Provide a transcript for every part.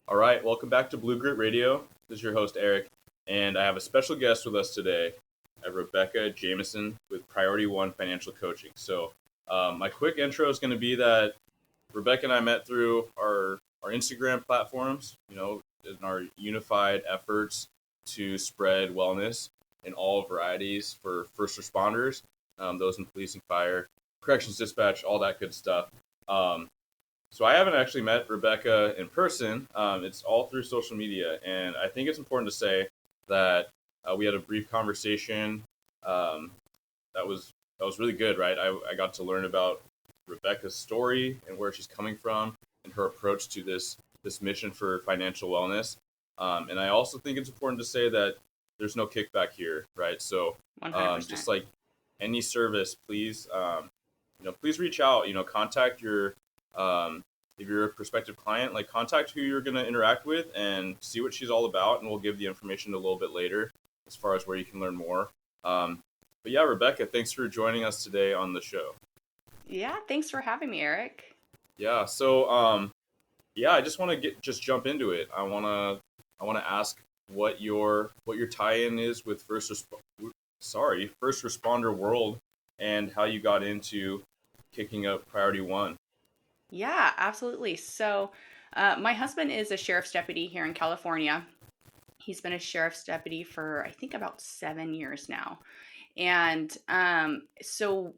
All right, welcome back to Blue Grit Radio. This is your host, Eric, and I have a special guest with us today, Rebecca Jameson with Priority One Financial Coaching. My quick intro is going to be that Rebecca and I met through our Instagram platforms, in our unified efforts to spread wellness in all varieties for first responders, those in police and fire, corrections dispatch, all that good stuff. So I haven't actually met Rebecca in person. It's all through social media, and I think it's important to say that we had a brief conversation that was really good, right? I got to learn about Rebecca's story and where she's coming from and her approach to this mission for financial wellness. And I also think it's important to say that there's no kickback here, right? So 100%. just like any service, please, please reach out. Contact your if you're a prospective client, like contact who you're going to interact with and see what she's all about, and we'll give the information a little bit later as far as where you can learn more. But yeah, Rebecca, thanks for joining us today on the show. Yeah, thanks for having me, Eric. Yeah, so I just want to jump into it. I want to ask what your tie-in is with first responder world and how you got into kicking up Priority One. Yeah, absolutely. So my husband is a sheriff's deputy here in California. He's been a sheriff's deputy for, I think, about 7 years now. And so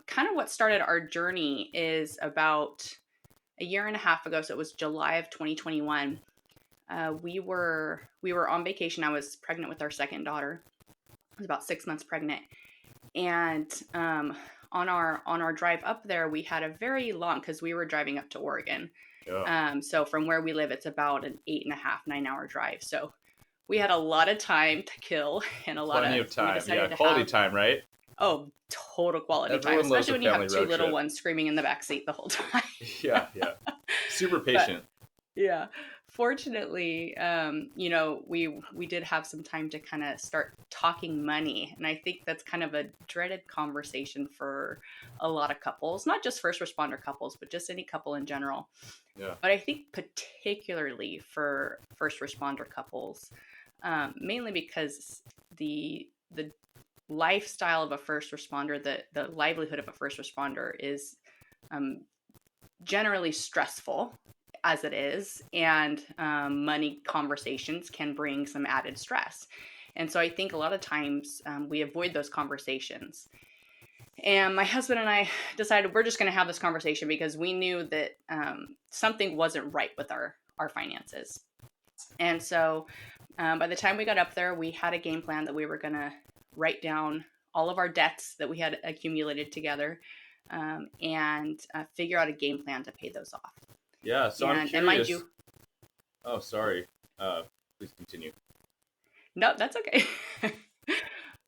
kind of what started our journey is about a year and a half ago. So it was July of 2021. We were on vacation. I was pregnant with our second daughter. I was about 6 months pregnant. And on our drive up there, we had a very long, because we were driving up to Oregon. Yeah. So from where we live, it's about an 9-hour drive. So we had a lot of time to kill and Plenty of time. Yeah, quality time, right? Oh, total quality time, especially when you have two little ones screaming in the backseat the whole time. Yeah. Super patient. Yeah. Fortunately, we did have some time to kind of start talking money. And I think that's kind of a dreaded conversation for a lot of couples, not just first responder couples, but just any couple in general. Yeah. But I think particularly for first responder couples, mainly because the lifestyle of a first responder, the livelihood of a first responder is generally stressful as it is, and money conversations can bring some added stress. And so I think a lot of times we avoid those conversations. And my husband and I decided we're just going to have this conversation because we knew that something wasn't right with our finances. And so by the time we got up there, we had a game plan that we were going to write down all of our debts that we had accumulated together and figure out a game plan to pay those off. Yeah, so I'm curious. And mind you, oh, sorry. Please continue. No, that's okay.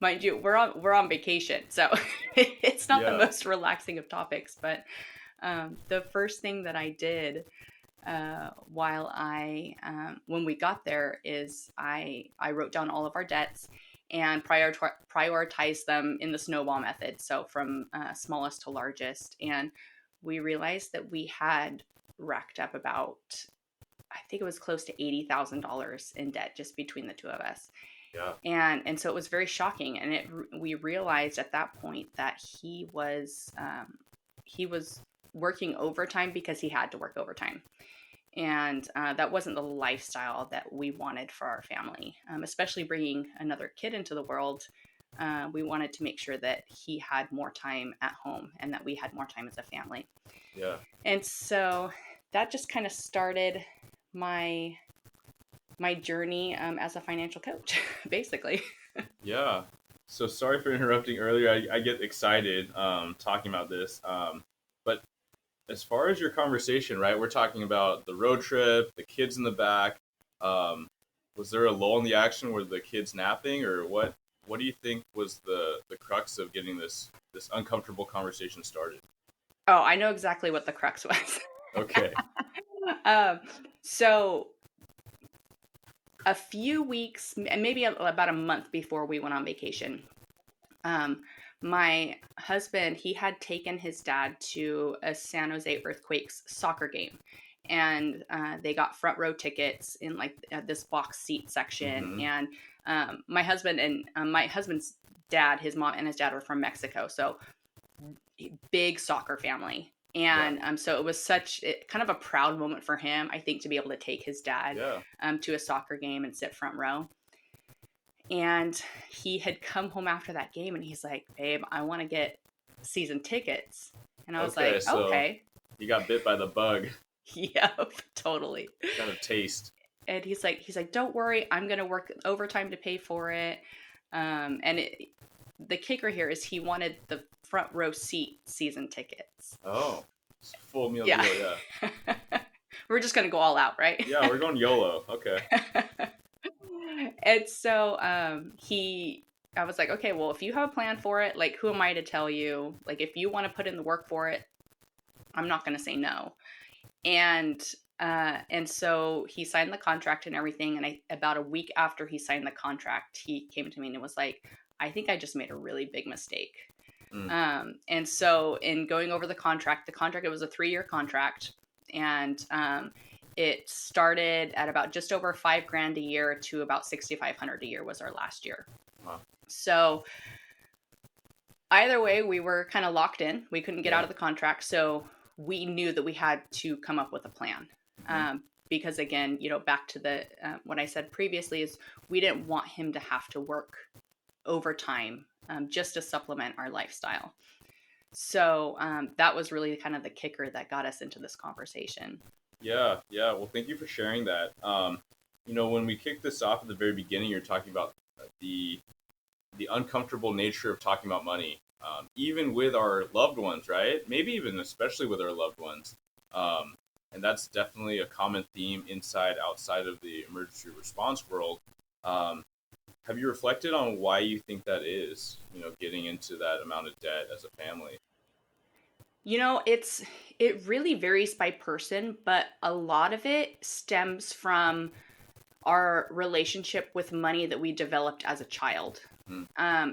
Mind you, we're on vacation, so it's not the most relaxing of topics. But the first thing that I did when we got there is I wrote down all of our debts and prioritized them in the snowball method. So from smallest to largest, and we realized that we had racked up about, I think it was close to $80,000 in debt just between the two of us. Yeah. And so it was very shocking. And we realized at that point that he was working overtime because he had to work overtime. And that wasn't the lifestyle that we wanted for our family, especially bringing another kid into the world. We wanted to make sure that he had more time at home and that we had more time as a family. Yeah. And so that just kind of started my journey as a financial coach, basically. Yeah. So sorry for interrupting earlier. I get excited talking about this. But as far as your conversation, right, we're talking about the road trip, the kids in the back. Was there a lull in the action? Were the kids napping, or what? What do you think was the crux of getting this uncomfortable conversation started? Oh, I know exactly what the crux was. Okay. So a few weeks, maybe about a month before we went on vacation, my husband, he had taken his dad to a San Jose Earthquakes soccer game. and they got front row tickets in like this box seat section. Mm-hmm. And my husband's dad, his mom and his dad were from Mexico, so big soccer family. Yeah. And so it was kind of a proud moment for him, I think, to be able to take his dad Yeah. to a soccer game and sit front row. And he had come home after that game and he's like, "Babe, I want to get season tickets." And I was Okay. like, So "Okay." you got bit by the bug. Yep, totally. Got a taste. And he's like, "Don't worry, I'm gonna work overtime to pay for it." The kicker here is he wanted the front row seat season tickets. Oh, it's a full meal Yeah. deal. Yeah. We're just gonna go all out, right? Yeah, we're going YOLO. Okay. And so I was like, "Okay, well, if you have a plan for it, like, who am I to tell you? Like, if you want to put in the work for it, I'm not going to say no." And so he signed the contract and everything. And about a week after he signed the contract, he came to me and was like, "I think I just made a really big mistake." Mm. And so in going over the contract, it was a 3-year contract, and it started at about just over $5,000 a year to about $6,500 a year was our last year. Wow. So either way, we were kind of locked in. We couldn't get Yeah. out of the contract, so we knew that we had to come up with a plan. Mm-hmm. Because again, back to the what I said previously is we didn't want him to have to work overtime just to supplement our lifestyle. So that was really kind of the kicker that got us into this conversation. Yeah, yeah. Well, thank you for sharing that. When we kicked this off at the very beginning, you're talking about the uncomfortable nature of talking about money, even with our loved ones, right? Maybe even especially with our loved ones. And that's definitely a common theme outside of the emergency response world. Have you reflected on why you think that is, getting into that amount of debt as a family? It really varies by person, but a lot of it stems from our relationship with money that we developed as a child.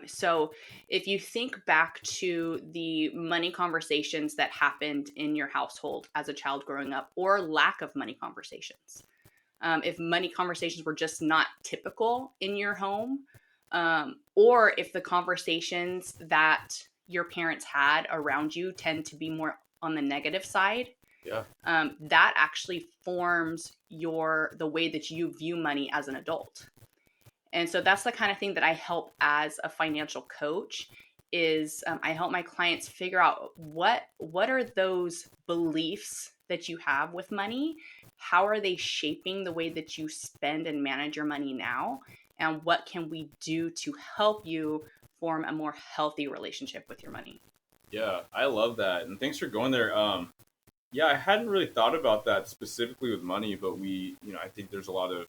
So if you think back to the money conversations that happened in your household as a child growing up, or lack of money conversations, if money conversations were just not typical in your home, or if the conversations that your parents had around you tend to be more on the negative side, Yeah. that actually forms the way that you view money as an adult. And so that's the kind of thing that I help as a financial coach is I help my clients figure out what are those beliefs that you have with money, how are they shaping the way that you spend and manage your money now, and what can we do to help you form a more healthy relationship with your money. Yeah, I love that, and thanks for going there. Yeah, I hadn't really thought about that specifically with money, but I think there's a lot of,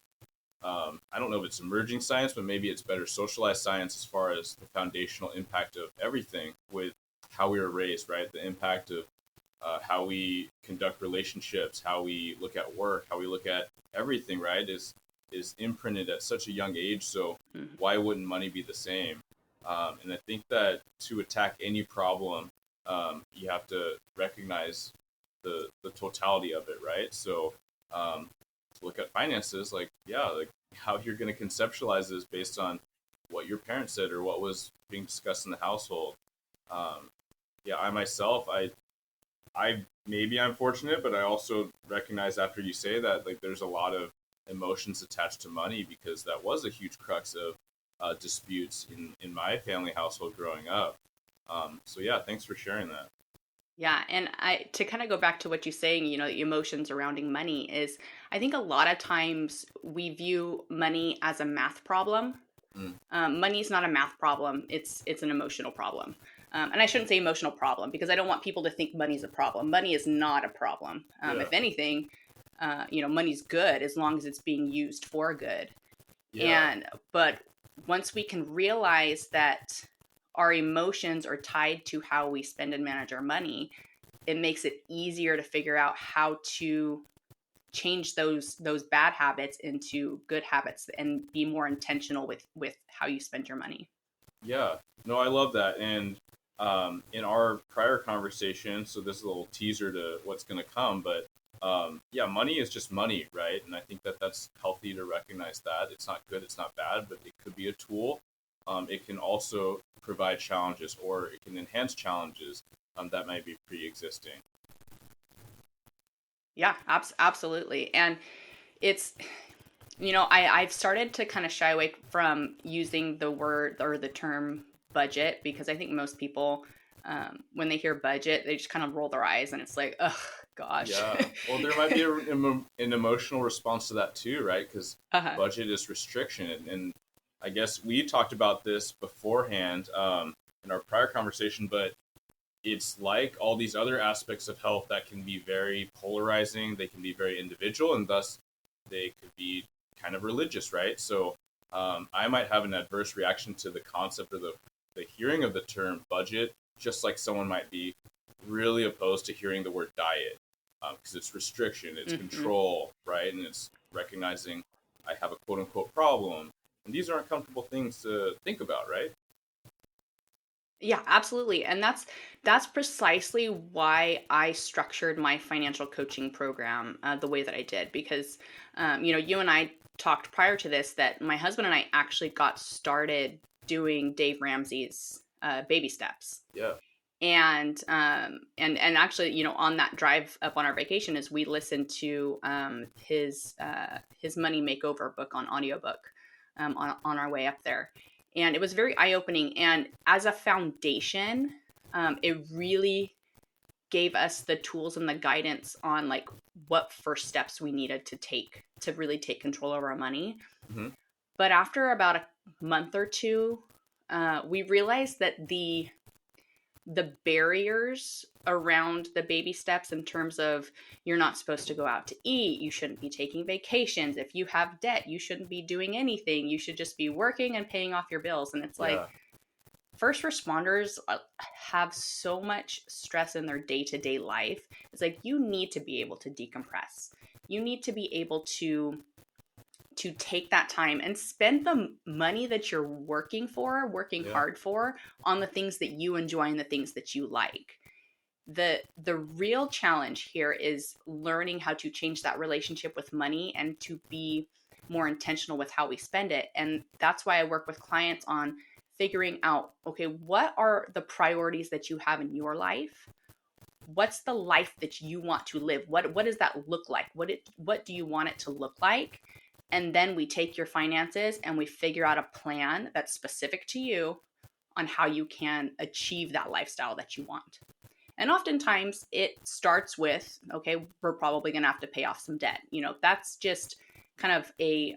I don't know if it's emerging science, but maybe it's better socialized science as far as the foundational impact of everything with how we were raised, right? The impact of how we conduct relationships, how we look at work, how we look at everything, right? Is imprinted at such a young age. So why wouldn't money be the same? And I think that to attack any problem, you have to recognize the totality of it, right? So to look at finances, like how you're going to conceptualize this based on what your parents said or what was being discussed in the household. I myself, I maybe I'm fortunate, but I also recognize after you say that, like, there's a lot of emotions attached to money because that was a huge crux of disputes in my family household growing up. Thanks for sharing that. Yeah, and to kind of go back to what you're saying, the emotions surrounding money is, I think a lot of times we view money as a math problem. Money is not a math problem; it's an emotional problem. And I shouldn't say emotional problem because I don't want people to think money is a problem. Money is not a problem. If anything, money's good as long as it's being used for good. Yeah. But once we can realize that our emotions are tied to how we spend and manage our money, it makes it easier to figure out how to change those bad habits into good habits and be more intentional with how you spend your money. Yeah. No, I love that. And in our prior conversation, so this is a little teaser to what's going to come, but yeah, money is just money, right? And I think that that's healthy to recognize that it's not good, it's not bad, but it could be a tool. It can also provide challenges, or it can enhance challenges that might be pre-existing. Yeah, absolutely. And it's, I've started to kind of shy away from using the word or the term budget, because I think most people, when they hear budget, they just kind of roll their eyes and it's like, oh, gosh. Yeah. Well, there might be an emotional response to that too, right? Because Uh-huh. budget is restriction. And I guess we talked about this beforehand in our prior conversation, but it's like all these other aspects of health that can be very polarizing. They can be very individual, and thus they could be kind of religious, right? So I might have an adverse reaction to the concept or the hearing of the term budget, just like someone might be really opposed to hearing the word diet, because it's restriction, it's Mm-hmm. control, right? And it's recognizing I have a quote unquote problem. And these are uncomfortable things to think about, right? Yeah, absolutely. And that's precisely why I structured my financial coaching program the way that I did. Because, you and I talked prior to this that my husband and I actually got started doing Dave Ramsey's baby steps. Yeah. And actually, on that drive up on our vacation, is we listened to his money makeover book on audiobook on our way up there, and it was very eye-opening. And as a foundation, it really gave us the tools and the guidance on like what first steps we needed to take to really take control of our money. Hmm. But after about a month or two, we realized that the barriers around the baby steps, in terms of you're not supposed to go out to eat, you shouldn't be taking vacations, if you have debt you shouldn't be doing anything, you should just be working and paying off your bills. And it's like, Yeah. first responders have so much stress in their day-to-day life. It's like, you need to be able to decompress, you need to be able to take that time and spend the money that you're working Yeah. hard for, on the things that you enjoy and the things that you like. The real challenge here is learning how to change that relationship with money and to be more intentional with how we spend it. And that's why I work with clients on figuring out, okay, what are the priorities that you have in your life? What's the life that you want to live? What does that look like? What do you want it to look like? And then we take your finances and we figure out a plan that's specific to you on how you can achieve that lifestyle that you want. And oftentimes it starts with, okay, we're probably going to have to pay off some debt. That's just kind of a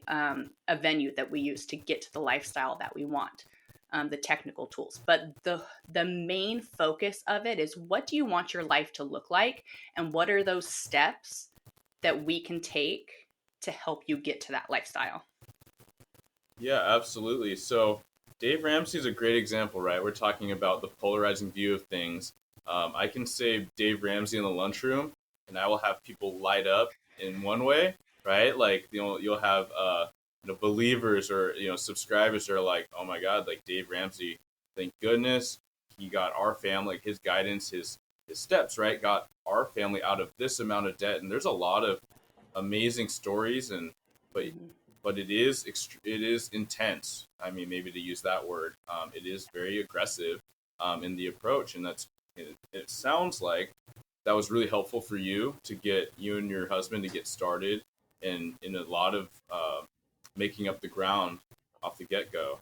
venue that we use to get to the lifestyle that we want, the technical tools. But the main focus of it is, what do you want your life to look like? And what are those steps that we can take to help you get to that lifestyle? Yeah, absolutely. So Dave Ramsey is a great example, right? We're talking about the polarizing view of things. I can say Dave Ramsey in the lunchroom, and I will have people light up in one way, right? Like you'll have believers or subscribers that are like, oh my God, like Dave Ramsey, thank goodness he got our family, his guidance, his steps, right, got our family out of this amount of debt. And there's a lot of amazing stories, and but Mm-hmm. but it is intense. I mean, maybe to use that word, it is very aggressive in the approach, and it sounds like that was really helpful for you to get you and your husband to get started in a lot of making up the ground off the get go.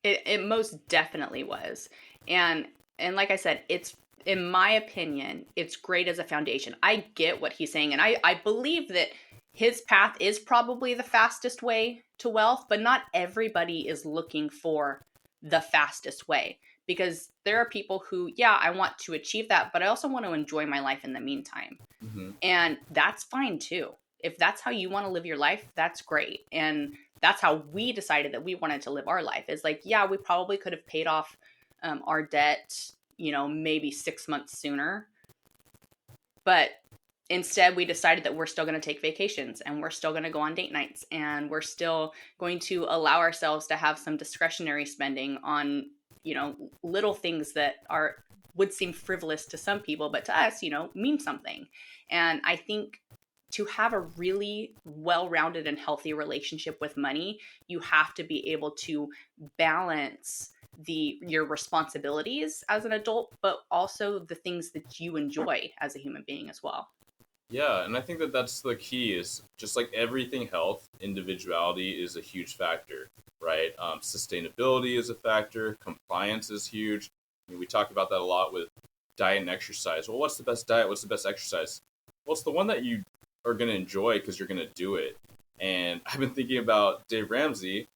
It most definitely was. And like I said, it's, in my opinion, it's great as a foundation. I get what he's saying, and I believe that his path is probably the fastest way to wealth, but not everybody is looking for the fastest way, because there are people who, yeah, I want to achieve that, but I also want to enjoy my life in the meantime. Hmm. And that's fine too. If that's how you want to live your life, that's great. And that's how we decided that we wanted to live our life. Is like, yeah, we probably could have paid off our debt, maybe 6 months sooner. But instead, we decided that we're still going to take vacations, and we're still going to go on date nights, and we're still going to allow ourselves to have some discretionary spending on, little things that are would seem frivolous to some people, but to us, mean something. And I think to have a really well-rounded and healthy relationship with money, you have to be able to balance your responsibilities as an adult, but also the things that you enjoy as a human being as well. Yeah, and I think that that's the key is just like everything health, individuality is a huge factor, right? Sustainability is a factor, compliance is huge. I mean, we talk about that a lot with diet and exercise. Well, what's the best diet? What's the best exercise? Well, it's the one that you are going to enjoy because you're going to do it. And I've been thinking about Dave Ramsey,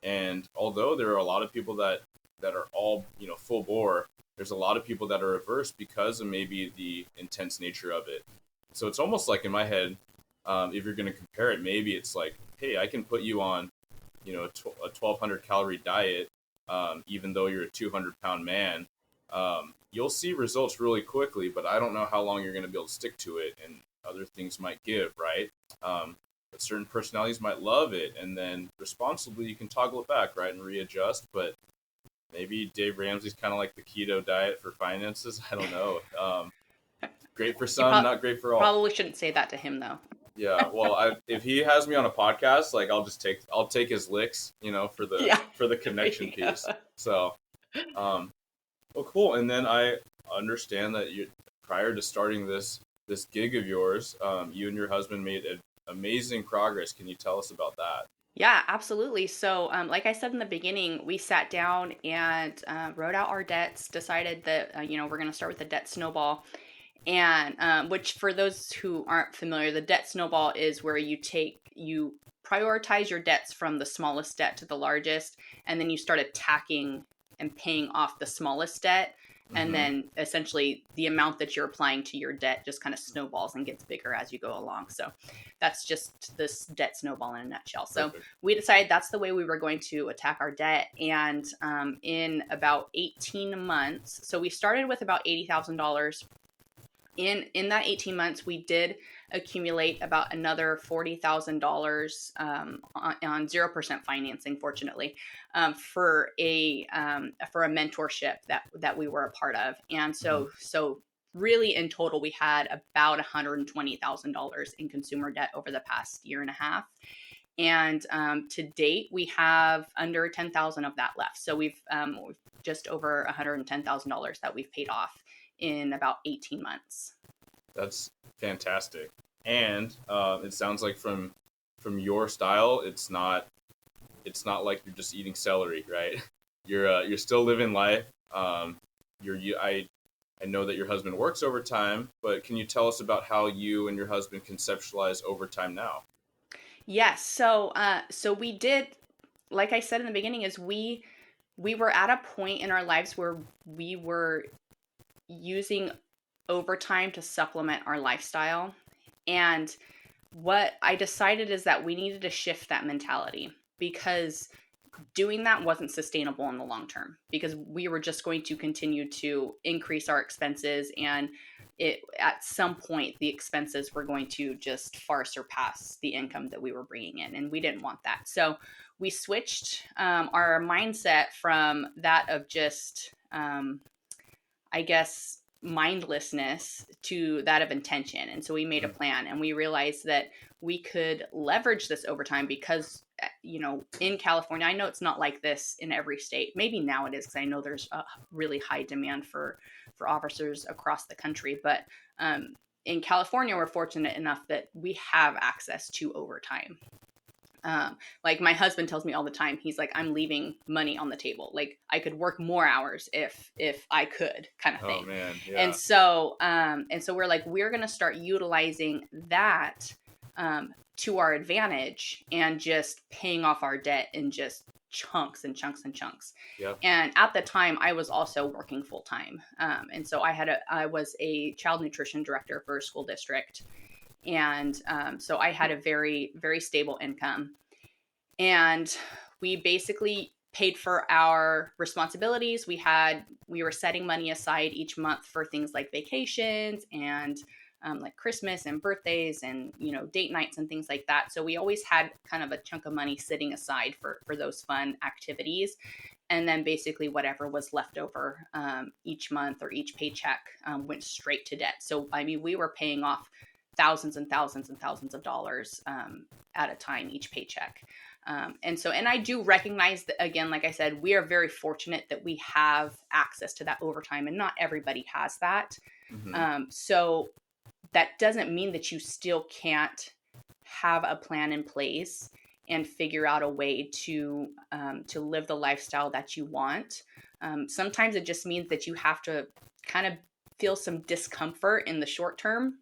and although there are a lot of people that are all full bore, there's a lot of people that are averse because of maybe the intense nature of it. So it's almost like in my head, if you're going to compare it, maybe it's like, hey, I can put you on, a 1,200 calorie diet, even though you're a 200-pound man. You'll see results really quickly, but I don't know how long you're going to be able to stick to it, and other things might give, right? But certain personalities might love it, and then responsibly you can toggle it back, right, and readjust. But maybe Dave Ramsey's kind of like the keto diet for finances. I don't know. Great for some, not great for all. Probably shouldn't say that to him though. Yeah, well, if he has me on a podcast, like I'll take his licks, for the connection piece. So, well, cool. And then I understand that prior to starting this gig of yours, you and your husband made amazing progress. Can you tell us about that? Yeah, absolutely. So, like I said in the beginning, we sat down and wrote out our debts, decided that, we're going to start with the debt snowball. And which, for those who aren't familiar, the debt snowball is where you prioritize your debts from the smallest debt to the largest, and then you start attacking and paying off the smallest debt. And then essentially the amount that you're applying to your debt just kind of snowballs and gets bigger as you go along. So that's just this debt snowball in a nutshell. So we decided that's the way we were going to attack our debt. And in about 18 months, so we started with about $80,000. In that 18 months, we did accumulate about another $40,000 on 0% financing, fortunately, for a mentorship that we were a part of. And so really in total, we had about $120,000 in consumer debt over the past year and a half. And to date, we have under 10,000 of that left. So we've just over $110,000 that we've paid off in about 18 months. That's fantastic. And it sounds like from your style, it's not like you're just eating celery, right? You're still living life. I know that your husband works overtime, but can you tell us about how you and your husband conceptualize overtime now? Yes. So we did, like I said in the beginning, is we were at a point in our lives where we were using overtime to supplement our lifestyle. And what I decided is that we needed to shift that mentality, because doing that wasn't sustainable in the long term, because we were just going to continue to increase our expenses, and at some point the expenses were going to just far surpass the income that we were bringing in, and we didn't want that. So we switched our mindset from that of just I guess mindlessness to that of intention. And so we made a plan, and we realized that we could leverage this overtime because, in California, I know it's not like this in every state. Maybe now it is, because I know there's a really high demand for officers across the country. But in California, we're fortunate enough that we have access to overtime. Like my husband tells me all the time, he's like, I'm leaving money on the table. Like I could work more hours if I could, kind of thing. Oh man, yeah. And so we're like, we're going to start utilizing that to our advantage, and just paying off our debt in just chunks and chunks and chunks. Yep. And at the time I was also working full time. And so I was a child nutrition director for a school district. And so I had a very, very stable income. And we basically paid for our responsibilities. We were setting money aside each month for things like vacations and like Christmas and birthdays and, date nights and things like that. So we always had kind of a chunk of money sitting aside for those fun activities. And then basically whatever was left over each month or each paycheck went straight to debt. So, I mean, we were paying off thousands and thousands and thousands of dollars at a time each paycheck. And I do recognize that, again, like I said, we are very fortunate that we have access to that overtime, and not everybody has that. Mm-hmm. So that doesn't mean that you still can't have a plan in place and figure out a way to live the lifestyle that you want. Sometimes it just means that you have to kind of feel some discomfort in the short term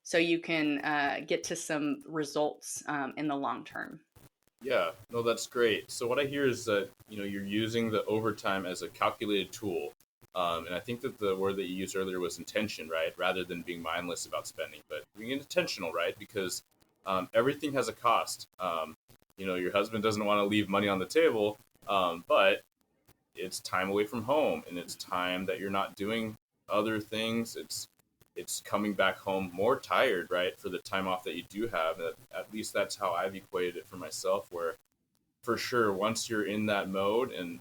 so you can get to some results in the long term. Yeah, no, that's great. So what I hear is that you're using the overtime as a calculated tool, and I think that the word that you used earlier was intention, right? Rather than being mindless about spending, but being intentional, right? Because everything has a cost. Your husband doesn't want to leave money on the table, but it's time away from home, and it's time that you're not doing other things. It's coming back home more tired, right, for the time off that you do have. At least that's how I've equated it for myself, where for sure, once you're in that mode, and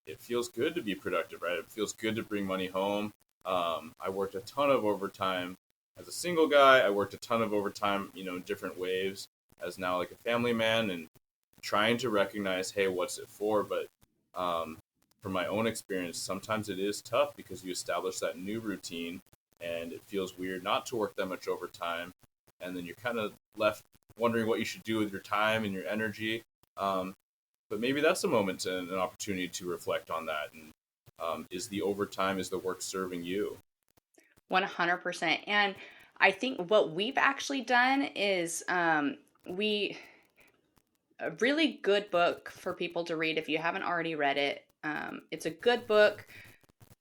it feels good to be productive, right? It feels good to bring money home. I worked a ton of overtime as a single guy. I worked a ton of overtime, in different waves as now like a family man, and trying to recognize, hey, what's it for? But from my own experience, sometimes it is tough because you establish that new routine and it feels weird not to work that much overtime. And then you're kind of left wondering what you should do with your time and your energy. But maybe that's a moment and an opportunity to reflect on that. And is the work serving you? 100%. And I think what we've actually done is we a really good book for people to read if you haven't already read it. It's a good book,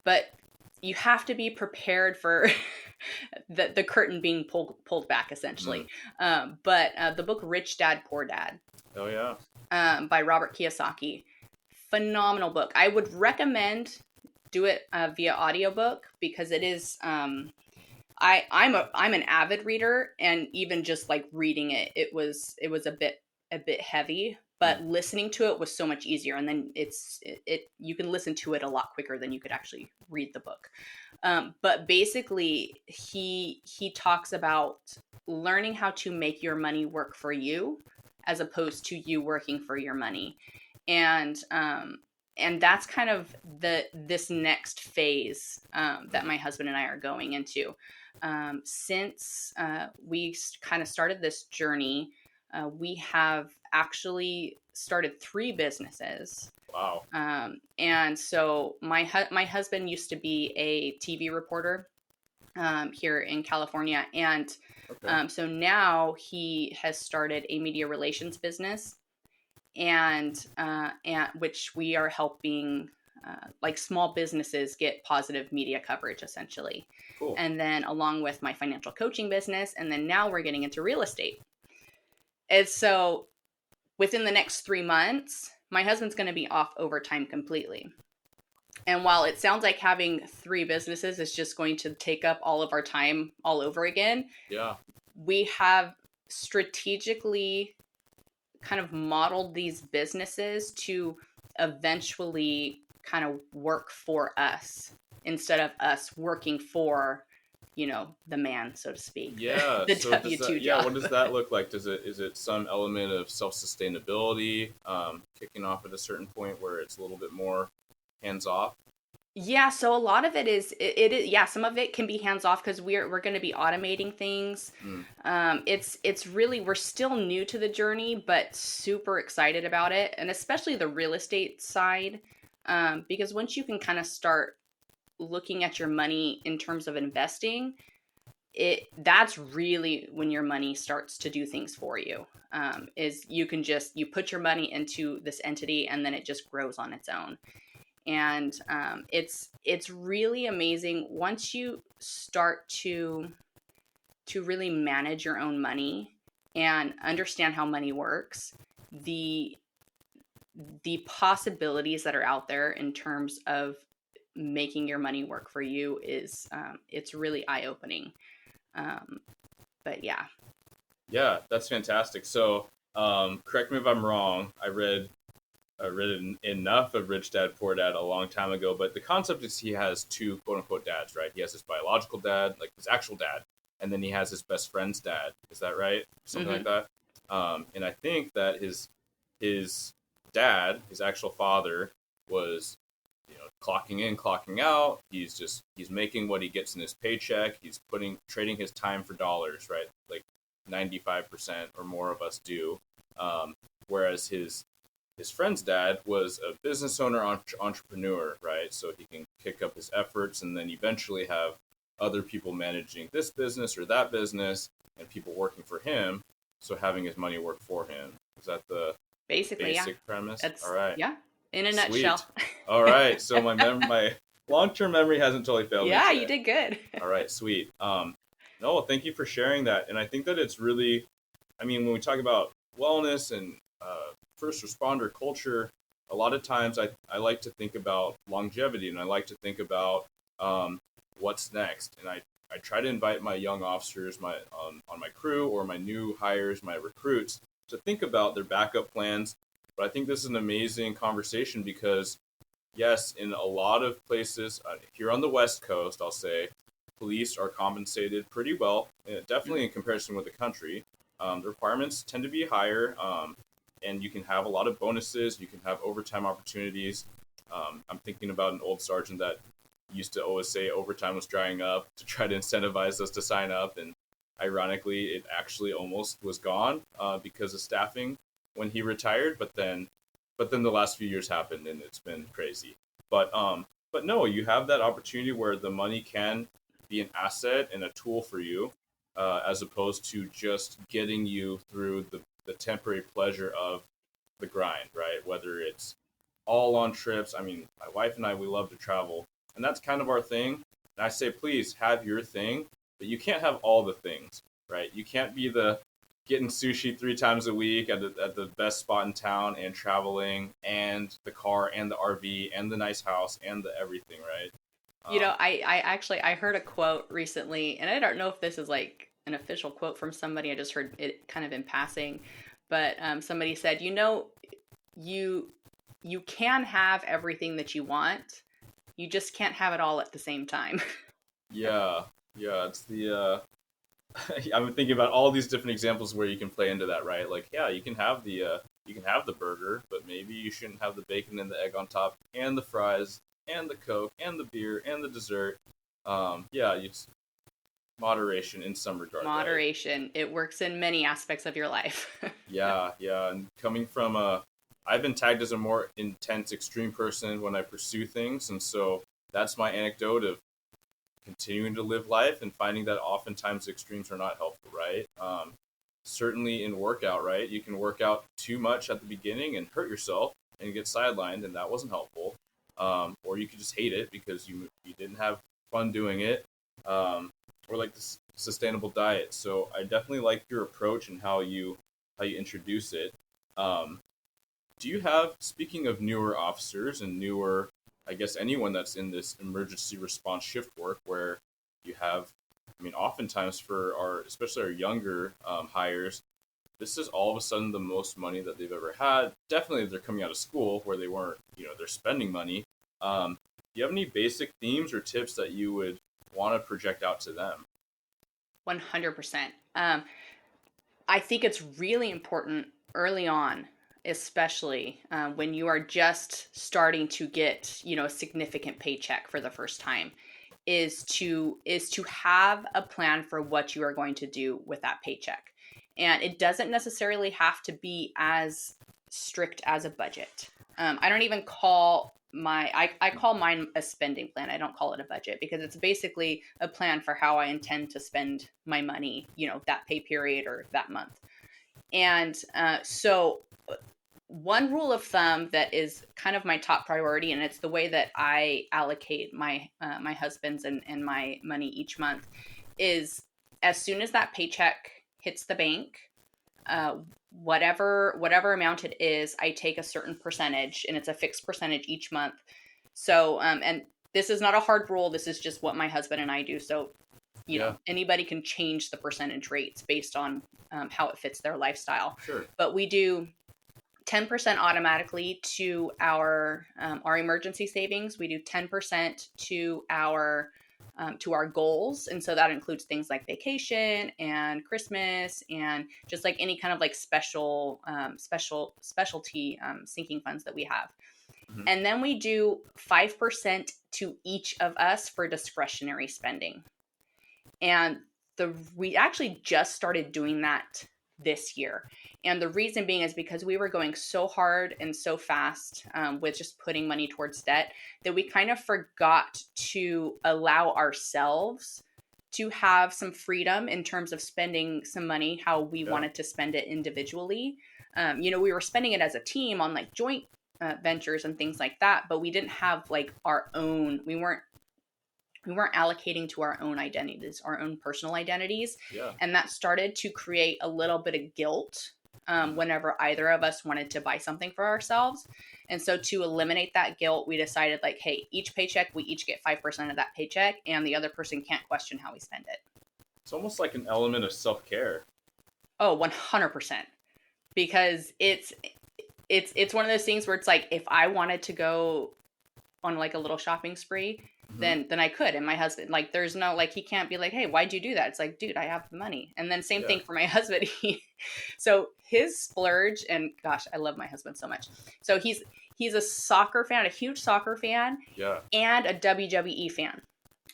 but you have to be prepared for the curtain being pulled back, essentially. But the book Rich Dad Poor Dad. Oh yeah. By Robert Kiyosaki. Phenomenal book. I would recommend do it via audiobook because it is. I'm an avid reader, and even just like reading it, it was a bit heavy. But listening to it was so much easier, and then you can listen to it a lot quicker than you could actually read the book. But basically, he talks about learning how to make your money work for you, as opposed to you working for your money, and that's kind of this next phase that my husband and I are going into. Since we kind of started this journey, we have actually started 3 businesses. Wow. And so my husband used to be a TV reporter here in California, and Okay. so now he has started a media relations business, and which we are helping like small businesses get positive media coverage, essentially. Cool. And then along with my financial coaching business, and then now we're getting into real estate. And so within the next 3 months, my husband's going to be off overtime completely. And while it sounds like having 3 businesses is just going to take up all of our time all over again, Yeah. we have strategically kind of modeled these businesses to eventually kind of work for us instead of us working for, the man, so to speak, Yeah. the So W-2 yeah, job. what does that look like? Is it some element of self-sustainability, kicking off at a certain point where it's a little bit more hands off? Yeah, so a lot of it is yeah, some of it can be hands off because we're going to be automating things. Mm. It's really, we're still new to the journey, but super excited about it, and especially the real estate side, because once you can kind of start looking at your money in terms of investing, that's really when your money starts to do things for you. Is you can just you put your money into this entity, and then it just grows on its own. And it's really amazing once you start to really manage your own money and understand how money works. The possibilities that are out there in terms of making your money work for you is it's really eye-opening. But yeah. Yeah, that's fantastic. So, correct me if I'm wrong. I read written enough of Rich Dad Poor Dad a long time ago. But the concept is he has two quote unquote dads, right? He has his biological dad, like his actual dad, and then he has his best friend's dad. Is that right? Something like Mm-hmm. that. And I think that his dad, his actual father, was clocking in, clocking out. He's making what he gets in his paycheck. He's trading his time for dollars, right? Like 95% or more of us do. Whereas his friend's dad was a business owner, entrepreneur, right? So he can kick up his efforts and then eventually have other people managing this business or that business and people working for him. So having his money work for him. Is that the Basically, yeah. basic premise? All That's, right. yeah, in a nutshell. Sweet. All right. So my long term memory hasn't totally failed me Yeah, you today. did good. All right. Sweet. No, thank you for sharing that. And I think that it's really, I mean, when we talk about wellness and first responder culture, a lot of times I like to think about longevity and I like to think about what's next. And I try to invite my young officers, on my crew or my new hires, my recruits, to think about their backup plans. But I think this is an amazing conversation because, yes, in a lot of places here on the West Coast, I'll say, police are compensated pretty well, definitely in comparison with the country. The requirements tend to be higher, and you can have a lot of bonuses. You can have overtime opportunities. I'm thinking about an old sergeant that used to always say overtime was drying up to try to incentivize us to sign up, and ironically, it actually almost was gone because of staffing when he retired. But then the last few years happened, and it's been crazy. But no, you have that opportunity where the money can be an asset and a tool for you, as opposed to just getting you through the temporary pleasure of the grind, right? Whether it's all on trips. I mean, my wife and I, we love to travel, and that's kind of our thing. And I say, please have your thing, but you can't have all the things, right? You can't be the getting sushi 3 times a week at the best spot in town and traveling and the car and the RV and the nice house and the everything, right? I actually I heard a quote recently, and I don't know if this is like an official quote from somebody. I just heard it kind of in passing, but somebody said, you you can have everything that you want, you just can't have it all at the same time. Yeah, yeah, it's the I'm thinking about all these different examples where you can play into that, right? Like, yeah, you can have the burger, but maybe you shouldn't have the bacon and the egg on top, and the fries, and the Coke, and the beer, and the dessert. Yeah, it's moderation in some regard, right? Moderation. It works in many aspects of your life. Yeah, yeah. And coming from I've been tagged as a more intense, extreme person when I pursue things, and so that's my anecdote of continuing to live life and finding that oftentimes extremes are not helpful, right? Certainly in workout, right? You can work out too much at the beginning and hurt yourself and get sidelined, and that wasn't helpful. Or you could just hate it because you didn't have fun doing it, or like this sustainable diet. So I definitely like your approach and how you introduce it. Um, do you have, speaking of newer officers and newer, I guess anyone that's in this emergency response shift work, where you have, I mean, oftentimes for our, especially our younger hires, this is all of a sudden the most money that they've ever had. Definitely, if they're coming out of school where they weren't, they're spending money. Do you have any basic themes or tips that you would want to project out to them? 100%. I think it's really important early on, especially when you are just starting to get, a significant paycheck for the first time, is to have a plan for what you are going to do with that paycheck. And it doesn't necessarily have to be as strict as a budget. I don't even call I call mine a spending plan. I don't call it a budget because it's basically a plan for how I intend to spend my money, that pay period or that month. And so one rule of thumb that is kind of my top priority, and it's the way that I allocate my husband's and my money each month, is as soon as that paycheck hits the bank, uh, whatever amount it is, I take a certain percentage, and it's a fixed percentage each month. So, and this is not a hard rule. This is just what my husband and I do. So, Yeah, anybody can change the percentage rates based on how it fits their lifestyle. sure. But we do 10% automatically to our emergency savings. We do 10% to our goals, and so that includes things like vacation and Christmas and just like any kind of like specialty sinking funds that we have. Hmm. And then we do 5% to each of us for discretionary spending. And we actually just started doing that this year. And the reason being is because we were going so hard and so fast with just putting money towards debt that we kind of forgot to allow ourselves to have some freedom in terms of spending some money how we Yeah. wanted to spend it individually. We were spending it as a team on like joint ventures and things like that, but we didn't have like our own. We weren't allocating to our own identities, our own personal identities. Yeah. And that started to create a little bit of guilt whenever either of us wanted to buy something for ourselves. And so to eliminate that guilt, we decided like, hey, each paycheck, we each get 5% of that paycheck, and the other person can't question how we spend it. It's almost like an element of self-care. Oh, 100%. Because it's one of those things where it's like, if I wanted to go on like a little shopping spree, Hmm. then I could. And my husband, like, there's no like, he can't be like, hey, why'd you do that? It's like, dude, I have the money. And then same Yeah. thing for my husband. So his splurge, and gosh, I love my husband so much. So he's a soccer fan, a huge soccer fan, Yeah. and a WWE fan.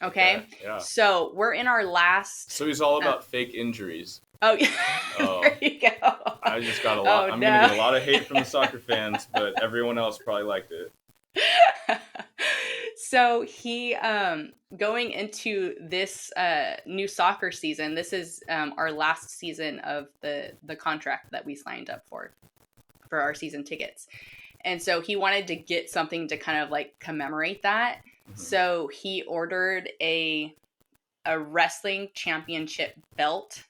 Okay. Okay, Yeah. so we're in our last. So he's all about fake injuries. Oh, yeah. Oh, There you go. I just got a lot. Oh I'm gonna no. get a lot of hate from the soccer fans, but everyone else probably liked it. So he going into this new soccer season, this is our last season of the contract that we signed up for our season tickets. And so he wanted to get something to kind of like commemorate that. Hmm. So he ordered a wrestling championship belt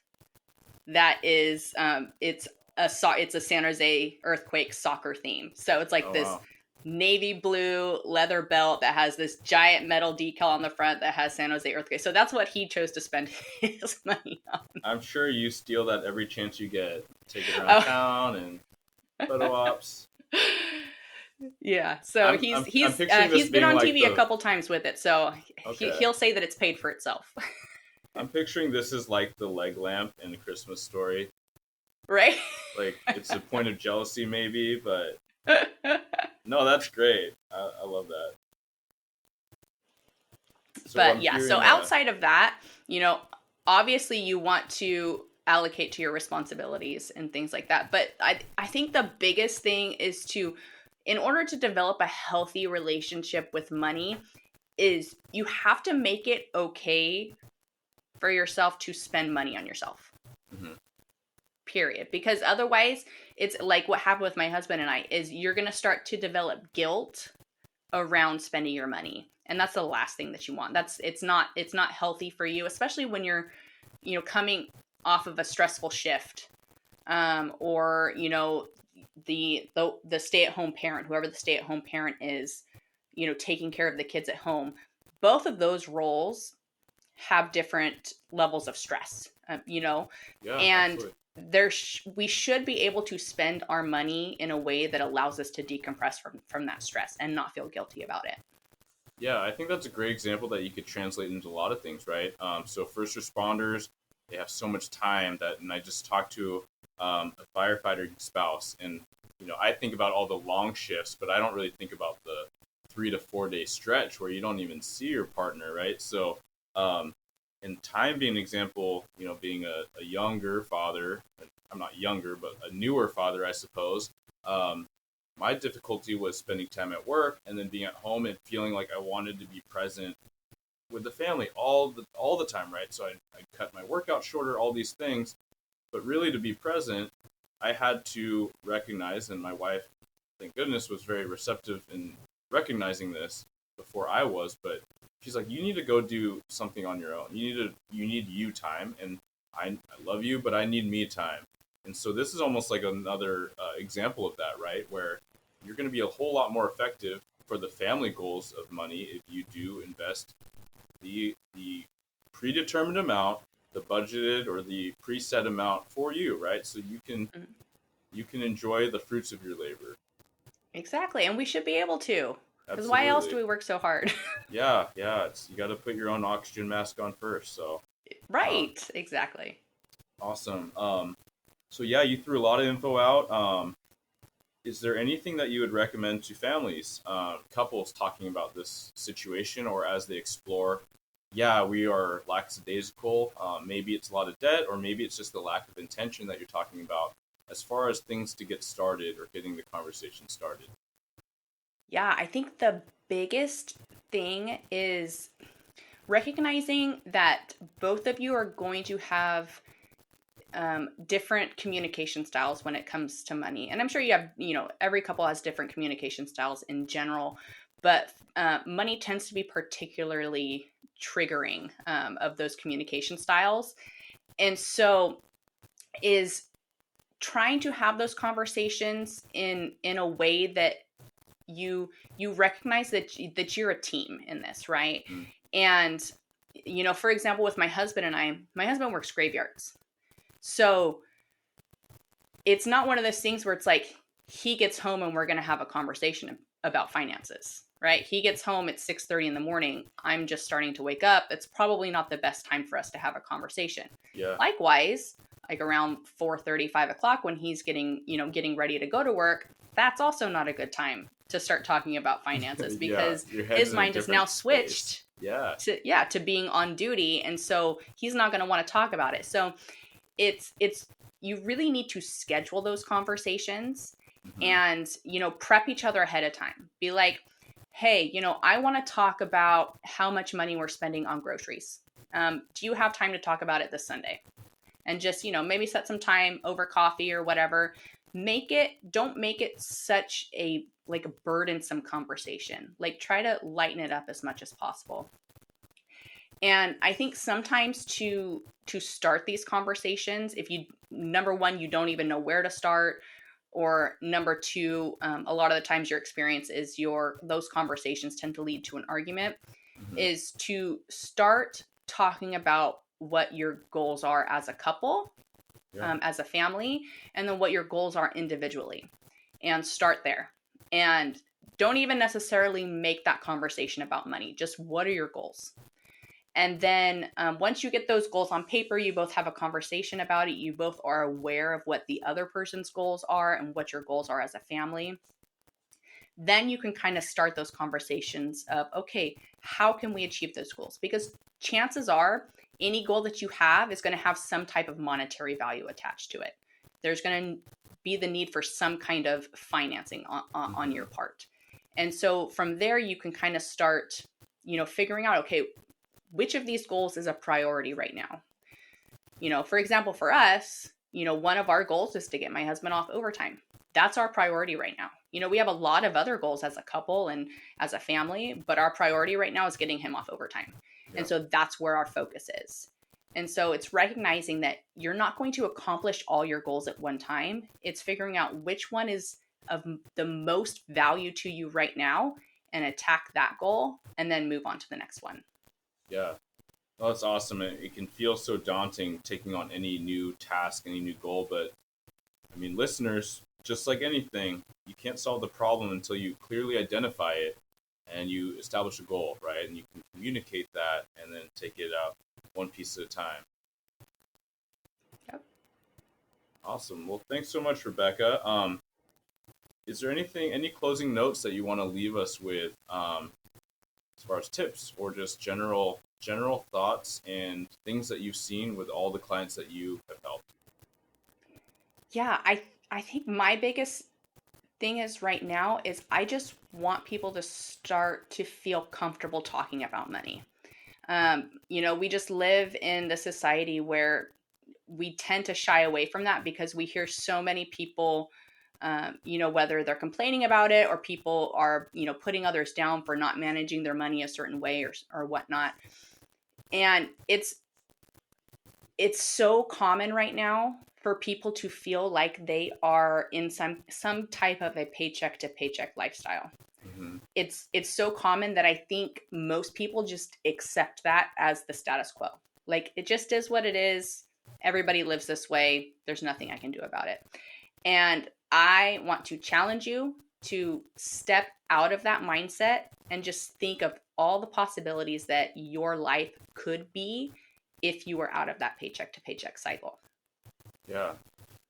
that is it's a San Jose Earthquake soccer theme. So it's like Oh this wow. navy blue leather belt that has this giant metal decal on the front that has San Jose Earthquake. So that's what he chose to spend his money on. I'm sure you steal that every chance you get. Take it around Oh. town and photo ops. Yeah. So he's I'm picturing this he's been being on like TV a the couple times with it. So okay. he'll say that it's paid for itself. I'm picturing this is like the leg lamp in A Christmas Story. Right? Like it's a point of jealousy maybe, but no, that's great. I love that. So But I'm yeah, so hearing outside of that, obviously you want to allocate to your responsibilities and things like that. But I think the biggest thing is in order to develop a healthy relationship with money, is you have to make it okay for yourself to spend money on yourself. mhm. Period. Because otherwise, it's like what happened with my husband and I is you're going to start to develop guilt around spending your money. And that's the last thing that you want. It's not healthy for you, especially when you're, coming off of a stressful shift. Or, the stay-at-home parent, whoever the stay-at-home parent is, taking care of the kids at home. Both of those roles have different levels of stress, Yeah, and absolutely. we should be able to spend our money in a way that allows us to decompress from that stress and not feel guilty about it. Yeah, I think that's a great example that you could translate into a lot of things, right? So first responders, they have so much time and I just talked to a firefighter spouse, and I think about all the long shifts, but I don't really think about the 3 to 4 day stretch where you don't even see your partner, right? So, and time being an example, being a younger father, I'm not younger, but a newer father, I suppose. Um, my difficulty was spending time at work and then being at home and feeling like I wanted to be present with the family all the time, right? So I cut my workout shorter, all these things, but really to be present, I had to recognize, and my wife, thank goodness, was very receptive in recognizing this before I was, but she's like, you need to go do something on your own. You need you time, and I love you, but I need me time. And so this is almost like another example of that, right? Where you're going to be a whole lot more effective for the family goals of money if you do invest the predetermined amount, the budgeted or the preset amount for you, right? So you can you can enjoy the fruits of your labor. Exactly. And we should be able to. Because why else do Absolutely. we work so hard? Yeah. It's you got to put your own oxygen mask on first. So, um, Right. Exactly. awesome. So yeah, you threw a lot of info out. Is there anything that you would recommend to families, couples talking about this situation, or as they explore? Yeah, we are lackadaisical. Maybe it's a lot of debt, or maybe it's just the lack of intention that you're talking about, as far as things to get started or getting the conversation started. Yeah, I think the biggest thing is recognizing that both of you are going to have different communication styles when it comes to money. And I'm sure you have, every couple has different communication styles in general, but money tends to be particularly triggering of those communication styles. And so is trying to have those conversations in a way that you recognize that you're a team in this, right? Mm. And for example, with my husband and I, my husband works graveyards. So it's not one of those things where it's like he gets home and we're going to have a conversation about finances, right? He gets home at 6:30 in the morning. I'm just starting to wake up. It's probably not the best time for us to have a conversation. Yeah. Likewise, like around 4:30, 5 o'clock when he's getting ready to go to work, that's also not a good time to start talking about finances Yeah. because Your head's his in a mind is now different space. switched Yeah. to being on duty, and so he's not going to want to talk about it. So it's you really need to schedule those conversations Hmm. and prep each other ahead of time. Be like, hey, I want to talk about how much money we're spending on groceries. Do you have time to talk about it this Sunday? And just maybe set some time over coffee or whatever. Don't make it such a like a burdensome conversation. Like, try to lighten it up as much as possible. And I think sometimes to start these conversations, if you number one, you don't even know where to start, or number two, a lot of the times your experience is those conversations tend to lead to an argument, Hmm. is to start talking about what your goals are as a couple, Yeah. as a family, and then what your goals are individually, and start there. And don't even necessarily make that conversation about money. Just what are your goals? And then once you get those goals on paper, you both have a conversation about it. You both are aware of what the other person's goals are and what your goals are as a family. Then you can kind of start those conversations of, okay, how can we achieve those goals? Because chances are any goal that you have is going to have some type of monetary value attached to it. There's going to be the need for some kind of financing on Hmm. your part. And so from there, you can kind of start, figuring out, okay, which of these goals is a priority right now? For example, for us, one of our goals is to get my husband off overtime. That's our priority right now. We have a lot of other goals as a couple and as a family, but our priority right now is getting him off overtime. Yeah. And so that's where our focus is. And so it's recognizing that you're not going to accomplish all your goals at one time. It's figuring out which one is of the most value to you right now and attack that goal and then move on to the next one. Yeah. Well, that's awesome. It can feel so daunting taking on any new task, any new goal. But I mean, listeners, just like anything, you can't solve the problem until you clearly identify it and you establish a goal, right? And you can communicate that and then take it out one piece at a time. Yep. Awesome. Well, thanks so much, Rebecca. Is there any closing notes that you want to leave us with, as far as tips or just general thoughts and things that you've seen with all the clients that you have helped? Yeah, I think my biggest thing is right now is I just want people to start to feel comfortable talking about money. We just live in the society where we tend to shy away from that because we hear so many people, whether they're complaining about it or people are, putting others down for not managing their money a certain way or whatnot. And it's so common right now for people to feel like they are in some type of a paycheck to paycheck lifestyle. Mm-hmm. It's so common that I think most people just accept that as the status quo. Like, it just is what it is. Everybody lives this way. There's nothing I can do about it. And I want to challenge you to step out of that mindset and just think of all the possibilities that your life could be if you were out of that paycheck to paycheck cycle. Yeah,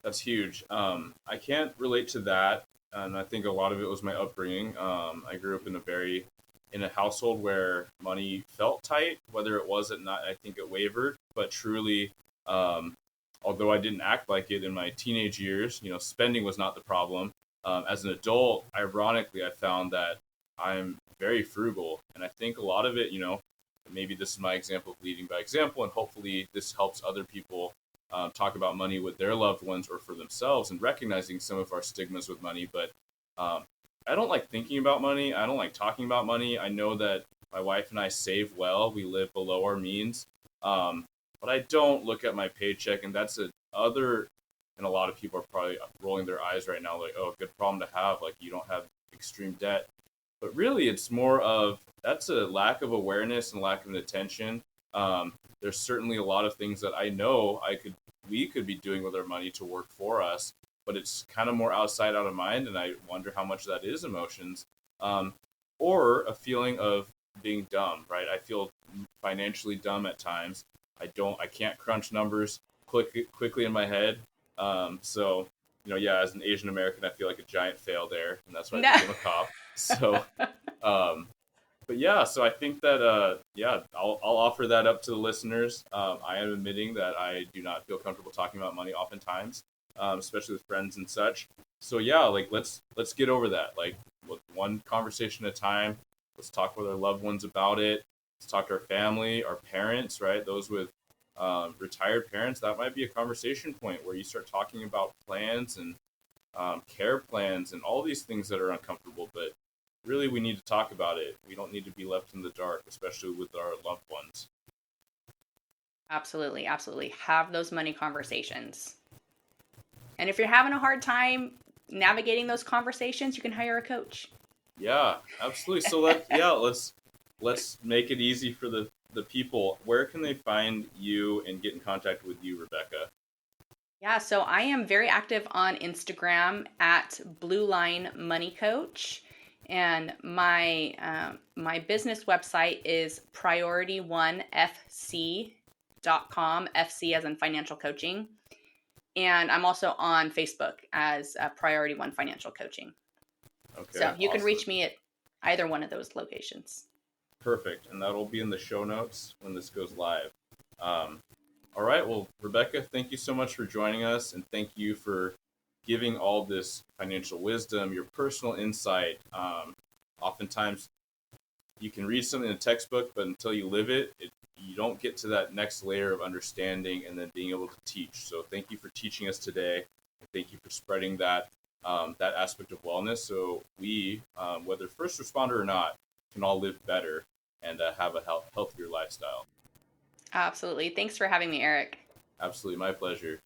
that's huge. I can't relate to that, and I think a lot of it was my upbringing. I grew up in a household where money felt tight, whether it was at not. I think it wavered, but truly, um, although I didn't act like it in my teenage years, spending was not the problem. As an adult, ironically, I found that I'm very frugal, and I think a lot of it, maybe this is my example of leading by example, and hopefully this helps other people talk about money with their loved ones or for themselves and recognizing some of our stigmas with money. But um, I don't like thinking about money. I don't like talking about money. I know that my wife and I save well. We live below our means. But I don't look at my paycheck, and that's and a lot of people are probably rolling their eyes right now, like, oh, good problem to have. Like, you don't have extreme debt. But really, it's more of that's a lack of awareness and lack of attention. There's certainly a lot of things that I know we could be doing with our money to work for us, but it's kind of more outside out of mind, and I wonder how much that is emotions, um, or a feeling of being dumb. Right? I feel financially dumb at times. I can't crunch numbers quickly in my head. So yeah, as an Asian American, I feel like a giant fail there, and that's why I No. became a cop. So, um, but yeah, so I think that yeah, I'll offer that up to the listeners. I am admitting that I do not feel comfortable talking about money oftentimes, especially with friends and such. So yeah, like let's get over that. Like one conversation at a time. Let's talk with our loved ones about it. Let's talk to our family, our parents, right? Those with retired parents. That might be a conversation point where you start talking about plans and care plans and all these things that are uncomfortable, but really we need to talk about it. We don't need to be left in the dark, especially with our loved ones. Absolutely, absolutely. Have those money conversations. And if you're having a hard time navigating those conversations, you can hire a coach. Yeah, absolutely. So let's make it easy for the people. Where can they find you and get in contact with you, Rebecca? Yeah, so I am very active on Instagram at Blue Line Money Coach, and my business website is priority1fc.com, FC as in financial coaching, and I'm also on Facebook as Priority One Financial Coaching. Okay, So you can awesome. reach me at either one of those locations. Perfect. And that'll be in the show notes when this goes live. Um, all right. Well, Rebecca, thank you so much for joining us, and thank you for giving all this financial wisdom, your personal insight. Oftentimes, you can read something in a textbook, but until you live it, you don't get to that next layer of understanding and then being able to teach. So, thank you for teaching us today, and thank you for spreading that aspect of wellness, so we, whether first responder or not, can all live better and have a healthier lifestyle. Absolutely. Thanks for having me, Eric. Absolutely, my pleasure.